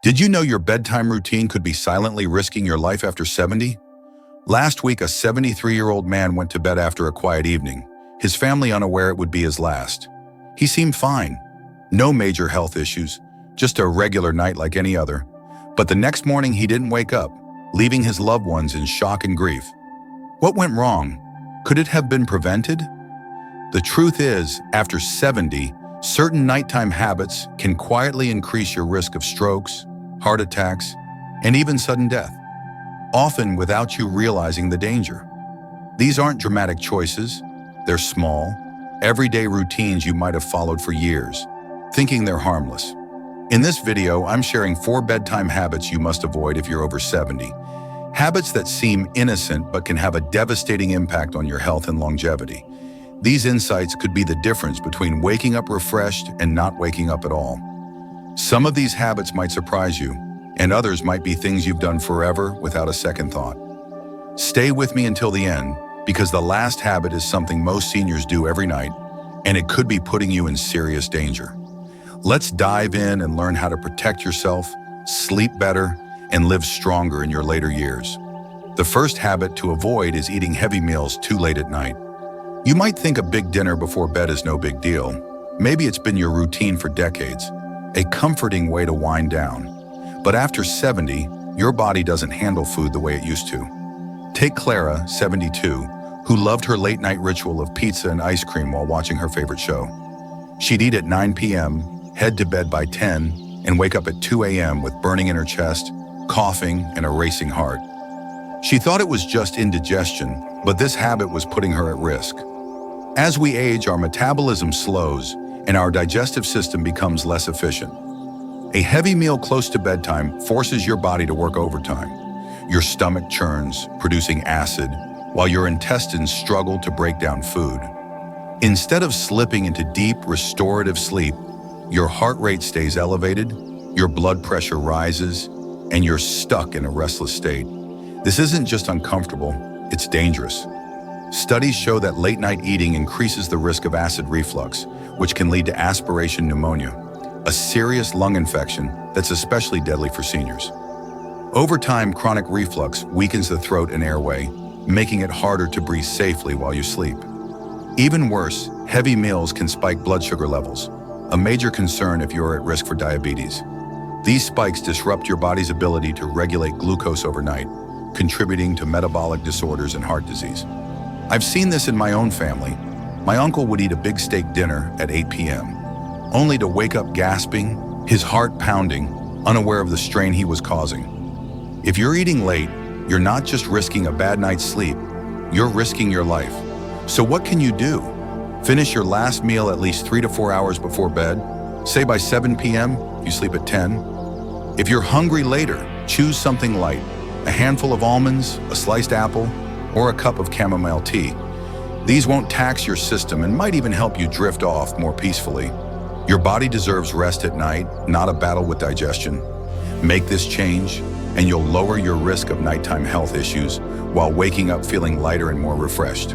Did you know your bedtime routine could be silently risking your life after 70? Last week, a 73-year-old man went to bed after a quiet evening, his family unaware it would be his last. He seemed fine. No major health issues, just a regular night like any other. But the next morning, he didn't wake up, leaving his loved ones in shock and grief. What went wrong? Could it have been prevented? The truth is, after 70, certain nighttime habits can quietly increase your risk of strokes, heart attacks, and even sudden death, often without you realizing the danger. These aren't dramatic choices. They're small, everyday routines you might have followed for years, thinking they're harmless. In this video, I'm sharing 4 bedtime habits you must avoid if you're over 70. Habits that seem innocent but can have a devastating impact on your health and longevity. These insights could be the difference between waking up refreshed and not waking up at all. Some of these habits might surprise you, and others might be things you've done forever without a second thought. Stay with me until the end, because the last habit is something most seniors do every night, and it could be putting you in serious danger. Let's dive in and learn how to protect yourself, sleep better, and live stronger in your later years. The first habit to avoid is eating heavy meals too late at night. You might think a big dinner before bed is no big deal. Maybe it's been your routine for decades, a comforting way to wind down. But after 70, your body doesn't handle food the way it used to. Take Clara, 72, who loved her late-night ritual of pizza and ice cream while watching her favorite show. She'd eat at 9 p.m., head to bed by 10, and wake up at 2 a.m. with burning in her chest, coughing, and a racing heart. She thought it was just indigestion, but this habit was putting her at risk. As we age, our metabolism slows, and our digestive system becomes less efficient. A heavy meal close to bedtime forces your body to work overtime. Your stomach churns, producing acid, while your intestines struggle to break down food. Instead of slipping into deep, restorative sleep, your heart rate stays elevated, your blood pressure rises, and you're stuck in a restless state. This isn't just uncomfortable, it's dangerous. Studies show that late-night eating increases the risk of acid reflux, which can lead to aspiration pneumonia, a serious lung infection that's especially deadly for seniors. Over time, chronic reflux weakens the throat and airway, making it harder to breathe safely while you sleep. Even worse, heavy meals can spike blood sugar levels, a major concern if you're at risk for diabetes. These spikes disrupt your body's ability to regulate glucose overnight, contributing to metabolic disorders and heart disease. I've seen this in my own family. My uncle would eat a big steak dinner at 8 p.m., only to wake up gasping, his heart pounding, unaware of the strain he was causing. If you're eating late, you're not just risking a bad night's sleep, you're risking your life. So what can you do? Finish your last meal at least 3 to 4 hours before bed. Say by 7 p.m., you sleep at 10. If you're hungry later, choose something light, a handful of almonds, a sliced apple, or a cup of chamomile tea. These won't tax your system and might even help you drift off more peacefully. Your body deserves rest at night, not a battle with digestion. Make this change, and you'll lower your risk of nighttime health issues while waking up feeling lighter and more refreshed.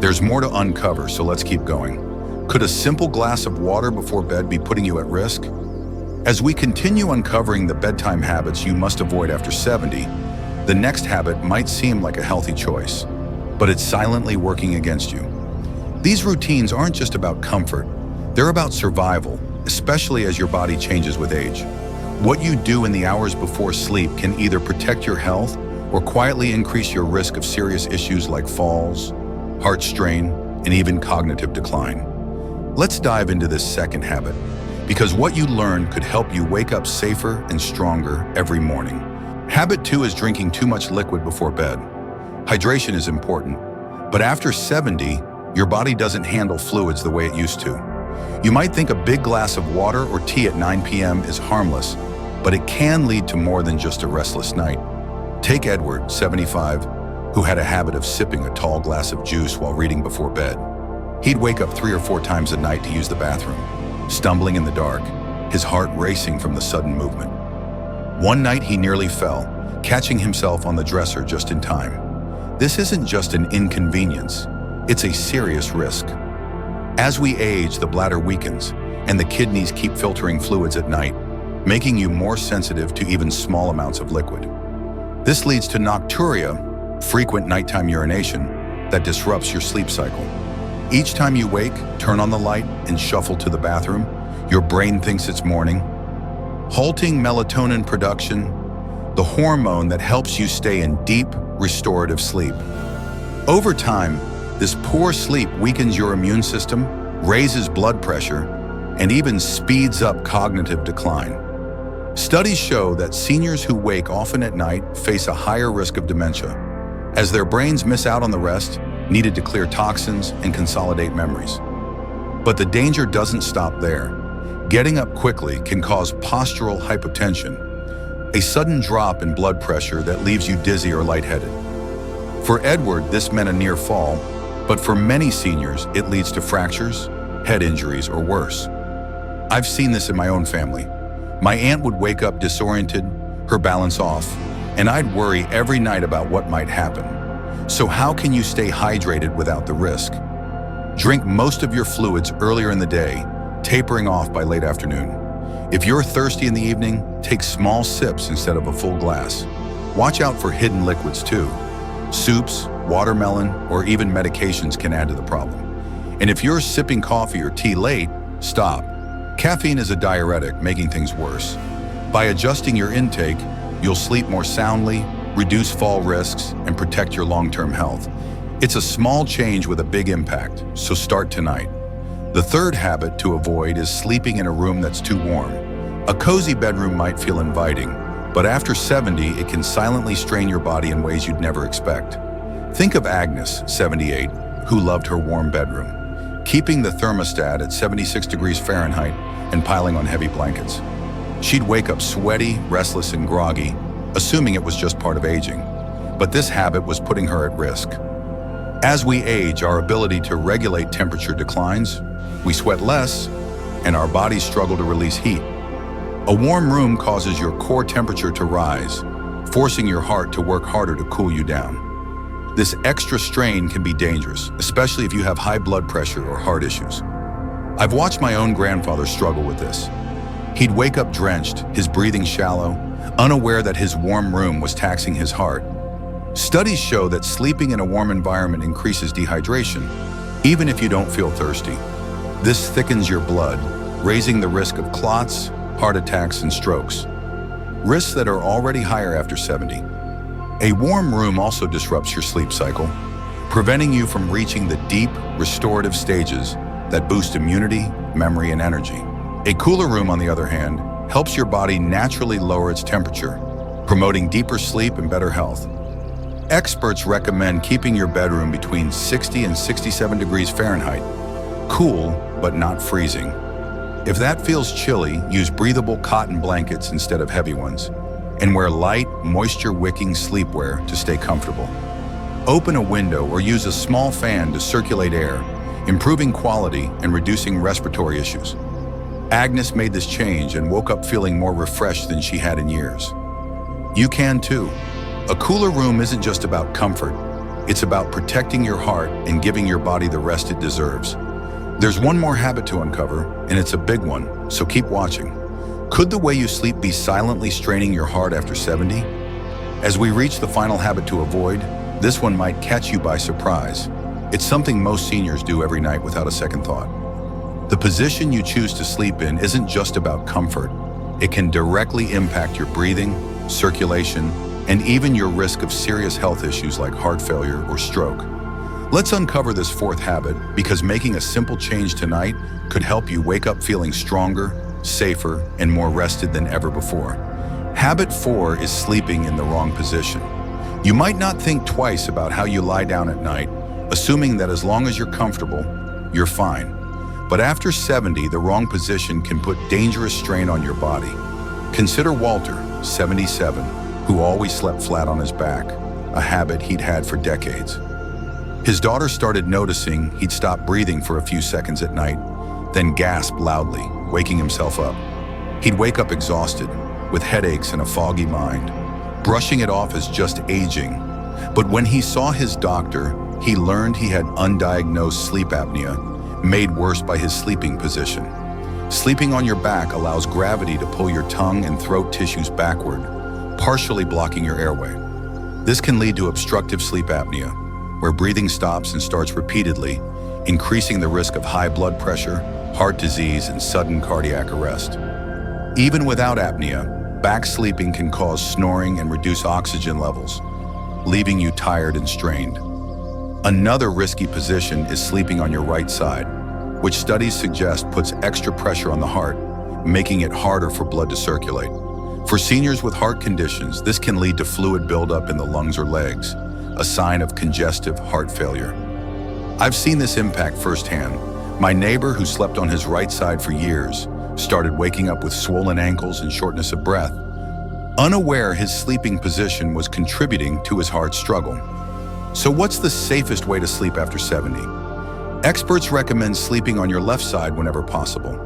There's more to uncover, so let's keep going. Could a simple glass of water before bed be putting you at risk? As we continue uncovering the bedtime habits you must avoid after 70, the next habit might seem like a healthy choice, but it's silently working against you. These routines aren't just about comfort, they're about survival, especially as your body changes with age. What you do in the hours before sleep can either protect your health or quietly increase your risk of serious issues like falls, heart strain, and even cognitive decline. Let's dive into this second habit, because what you learn could help you wake up safer and stronger every morning. Habit 2 is drinking too much liquid before bed. Hydration is important, but after 70, your body doesn't handle fluids the way it used to. You might think a big glass of water or tea at 9 p.m. is harmless, but it can lead to more than just a restless night. Take Edward, 75, who had a habit of sipping a tall glass of juice while reading before bed. He'd wake up 3 or 4 times a night to use the bathroom, stumbling in the dark, his heart racing from the sudden movement. One night he nearly fell, catching himself on the dresser just in time. This isn't just an inconvenience, it's a serious risk. As we age, the bladder weakens, and the kidneys keep filtering fluids at night, making you more sensitive to even small amounts of liquid. This leads to nocturia, frequent nighttime urination, that disrupts your sleep cycle. Each time you wake, turn on the light and shuffle to the bathroom, your brain thinks it's morning. Halting melatonin production, the hormone that helps you stay in deep, restorative sleep. Over time, this poor sleep weakens your immune system, raises blood pressure, and even speeds up cognitive decline. Studies show that seniors who wake often at night face a higher risk of dementia, as their brains miss out on the rest needed to clear toxins and consolidate memories. But the danger doesn't stop there. Getting up quickly can cause postural hypotension, a sudden drop in blood pressure that leaves you dizzy or lightheaded. For Edward, this meant a near fall, but for many seniors, it leads to fractures, head injuries, or worse. I've seen this in my own family. My aunt would wake up disoriented, her balance off, and I'd worry every night about what might happen. So how can you stay hydrated without the risk? Drink most of your fluids earlier in the day, tapering off by late afternoon. If you're thirsty in the evening, take small sips instead of a full glass. Watch out for hidden liquids too. Soups, watermelon, or even medications can add to the problem. And if you're sipping coffee or tea late, stop. Caffeine is a diuretic, making things worse. By adjusting your intake, you'll sleep more soundly, reduce fall risks, and protect your long-term health. It's a small change with a big impact, so start tonight. The third habit to avoid is sleeping in a room that's too warm. A cozy bedroom might feel inviting, but after 70, it can silently strain your body in ways you'd never expect. Think of Agnes, 78, who loved her warm bedroom, keeping the thermostat at 76 degrees Fahrenheit and piling on heavy blankets. She'd wake up sweaty, restless, and groggy, assuming it was just part of aging. But this habit was putting her at risk. As we age, our ability to regulate temperature declines, we sweat less, and our bodies struggle to release heat. A warm room causes your core temperature to rise, forcing your heart to work harder to cool you down. This extra strain can be dangerous, especially if you have high blood pressure or heart issues. I've watched my own grandfather struggle with this. He'd wake up drenched, his breathing shallow, unaware that his warm room was taxing his heart. Studies show that sleeping in a warm environment increases dehydration, even if you don't feel thirsty. This thickens your blood, raising the risk of clots, heart attacks, and strokes, risks that are already higher after 70. A warm room also disrupts your sleep cycle, preventing you from reaching the deep, restorative stages that boost immunity, memory, and energy. A cooler room, on the other hand, helps your body naturally lower its temperature, promoting deeper sleep and better health. Experts recommend keeping your bedroom between 60 and 67 degrees Fahrenheit, cool but not freezing. If that feels chilly, use breathable cotton blankets instead of heavy ones, and wear light, moisture-wicking sleepwear to stay comfortable. Open a window or use a small fan to circulate air, improving quality and reducing respiratory issues. Agnes made this change and woke up feeling more refreshed than she had in years. You can too. A cooler room isn't just about comfort, it's about protecting your heart and giving your body the rest it deserves. There's one more habit to uncover, and it's a big one, so keep watching. Could the way you sleep be silently straining your heart after 70? As we reach the final habit to avoid, this one might catch you by surprise. It's something most seniors do every night without a second thought. The position you choose to sleep in isn't just about comfort. It can directly impact your breathing, circulation, and even your risk of serious health issues like heart failure or stroke. Let's uncover this fourth habit, because making a simple change tonight could help you wake up feeling stronger, safer, and more rested than ever before. Habit 4 is sleeping in the wrong position. You might not think twice about how you lie down at night, assuming that as long as you're comfortable, you're fine. But after 70, the wrong position can put dangerous strain on your body. Consider Walter, 77, who always slept flat on his back, a habit he'd had for decades. His daughter started noticing he'd stop breathing for a few seconds at night, then gasp loudly, waking himself up. He'd wake up exhausted, with headaches and a foggy mind, brushing it off as just aging. But when he saw his doctor, he learned he had undiagnosed sleep apnea, made worse by his sleeping position. Sleeping on your back allows gravity to pull your tongue and throat tissues backward, partially blocking your airway. This can lead to obstructive sleep apnea, where breathing stops and starts repeatedly, increasing the risk of high blood pressure, heart disease, and sudden cardiac arrest. Even without apnea, back sleeping can cause snoring and reduce oxygen levels, leaving you tired and strained. Another risky position is sleeping on your right side, which studies suggest puts extra pressure on the heart, making it harder for blood to circulate. For seniors with heart conditions, this can lead to fluid buildup in the lungs or legs, a sign of congestive heart failure. I've seen this impact firsthand. My neighbor, who slept on his right side for years, started waking up with swollen ankles and shortness of breath, unaware his sleeping position was contributing to his heart struggle. So what's the safest way to sleep after 70? Experts recommend sleeping on your left side whenever possible.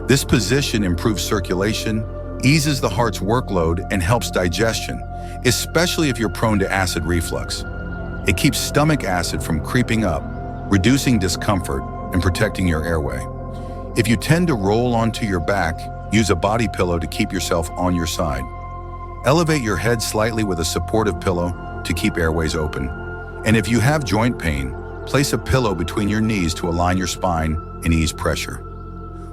This position improves circulation, eases the heart's workload, and helps digestion, especially if you're prone to acid reflux. It keeps stomach acid from creeping up, reducing discomfort and protecting your airway. If you tend to roll onto your back, use a body pillow to keep yourself on your side. Elevate your head slightly with a supportive pillow to keep airways open. And if you have joint pain, place a pillow between your knees to align your spine and ease pressure.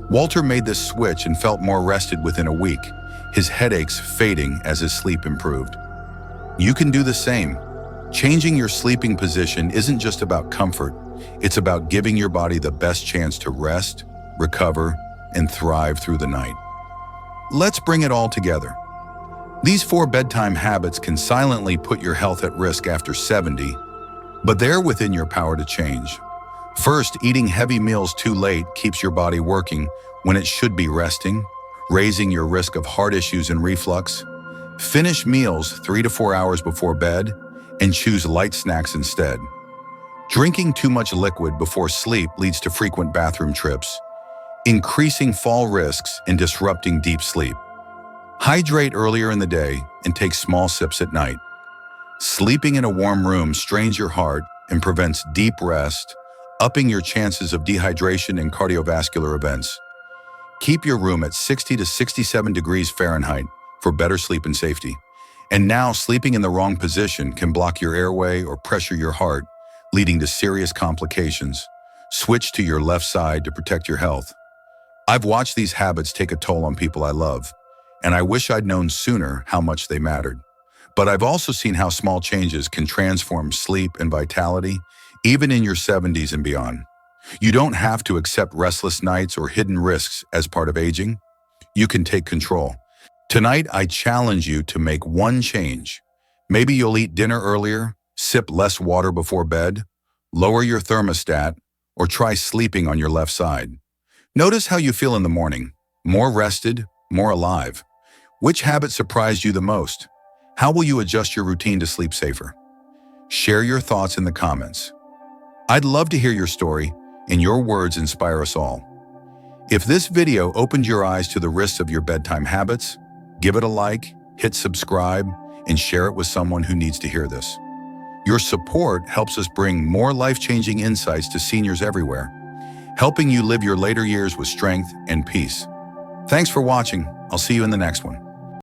Walter made this switch and felt more rested within a week, his headaches fading as his sleep improved. You can do the same. Changing your sleeping position isn't just about comfort, it's about giving your body the best chance to rest, recover, and thrive through the night. Let's bring it all together. These 4 bedtime habits can silently put your health at risk after 70, but they're within your power to change. First, eating heavy meals too late keeps your body working when it should be resting, raising your risk of heart issues and reflux. Finish meals 3 to 4 hours before bed and choose light snacks instead. Drinking too much liquid before sleep leads to frequent bathroom trips, increasing fall risks and disrupting deep sleep. Hydrate earlier in the day and take small sips at night. Sleeping in a warm room strains your heart and prevents deep rest, upping your chances of dehydration and cardiovascular events. Keep your room at 60 to 67 degrees Fahrenheit for better sleep and safety. And now, sleeping in the wrong position can block your airway or pressure your heart, leading to serious complications. Switch to your left side to protect your health. I've watched these habits take a toll on people I love, and I wish I'd known sooner how much they mattered. But I've also seen how small changes can transform sleep and vitality, even in your 70s and beyond. You don't have to accept restless nights or hidden risks as part of aging. You can take control. Tonight, I challenge you to make one change. Maybe you'll eat dinner earlier, sip less water before bed, lower your thermostat, or try sleeping on your left side. Notice how you feel in the morning. More rested, more alive. Which habit surprised you the most? How will you adjust your routine to sleep safer? Share your thoughts in the comments. I'd love to hear your story, and your words inspire us all. If this video opened your eyes to the risks of your bedtime habits, give it a like, hit subscribe, and share it with someone who needs to hear this. Your support helps us bring more life-changing insights to seniors everywhere, helping you live your later years with strength and peace. Thanks for watching. I'll see you in the next one.